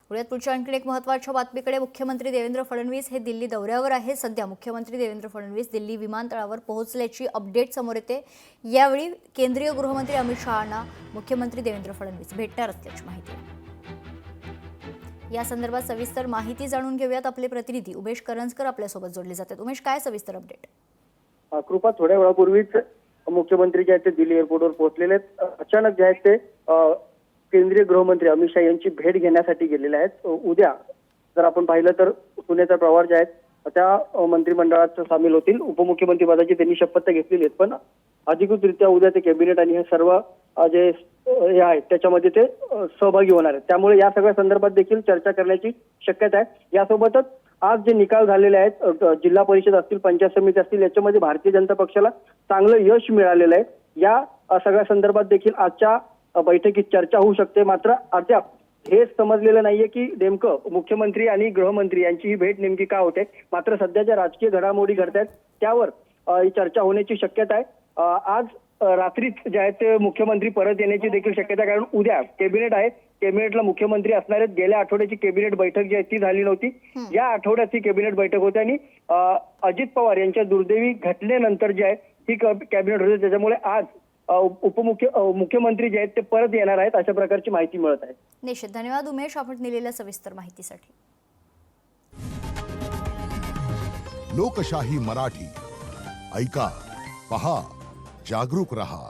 पुढे पुढच्या आणखी एक महत्त्वाच्या बातमीकडे मुख्यमंत्री देवेंद्र फडणवीस हे दिल्ली दौऱ्यावर आहे। सध्या मुख्यमंत्री देवेंद्र फडणवीस दिल्ली विमानतळावर पोहोचल्याची अपडेट समोर येते। यावेळी केंद्रीय गृहमंत्री अमित शहांना मुख्यमंत्री देवेंद्र फडणवीस भेटणार असल्याची माहिती आहे। या संदर्भात सविस्तर माहिती जाणून घेऊयात। आपले प्रतिनिधी उमेश करंजकर आपल्यासोबत जोडले जातात। उमेश, काय सविस्तर अपडेट? कृपा, थोड्या वेळापूर्वीच मुख्यमंत्री जे आहेत ते दिल्ली एअरपोर्टवर पोहोचलेले आहेत। अचानक जे आहेत ते केंद्रीय गृहमंत्री अमित शहा यांची भेट घेण्यासाठी गेलेले आहेत। उद्या जर आपण पाहिलं तर पुण्याचा प्रवार जे आहेत त्या मंत्रिमंडळात सामील होतील। उपमुख्यमंत्री पदाची त्यांनी शपथ घेतलेली आहे, पण अधिकृतरित्या उद्या ते कॅबिनेट आणि हे सर्व जे हे आहेत त्याच्यामध्ये ते सहभागी होणार आहेत। त्यामुळे या सगळ्या संदर्भात देखील चर्चा करण्याची शक्यता आहे। यासोबतच आज जे निकाल झालेले आहेत जिल्हा परिषद असतील, पंचायत समिती असतील, याच्यामध्ये भारतीय जनता पक्षाला चांगलं यश मिळालेलं आहे। या सगळ्या संदर्भात देखील आजच्या बैठकीत चर्चा होऊ शकते। मात्र अद्याप हे समजलेलं नाहीये की नेमकं मुख्यमंत्री आणि गृहमंत्री यांची ही भेट नेमकी का होते। मात्र सध्याच्या राजकीय घडामोडी घडतायत त्यावर ही चर्चा होण्याची शक्यता आहे। आज रात्रीच जे आहे ते मुख्यमंत्री परत येण्याची देखील शक्यता आहे, कारण उद्या कॅबिनेट आहे। कॅबिनेटला मुख्यमंत्री असणार आहेत। गेल्या आठवड्याची कॅबिनेट बैठक जी आहे ती झाली नव्हती। या आठवड्याची कॅबिनेट बैठक होती आणि अजित पवार यांच्या दुर्दैवी घटनेनंतर जी आहे ही कॅबिनेट होती। त्याच्यामुळे आज मुख्यमंत्री जे आहेत ते परत येणार आहेत अशा प्रकारची माहिती मिळत आहे। निश्चित धन्यवाद उमेश, आपण दिलेल्या सविस्तर माहितीसाठी। लोकशाही मराठी ऐका, पहा, जागरूक रहा।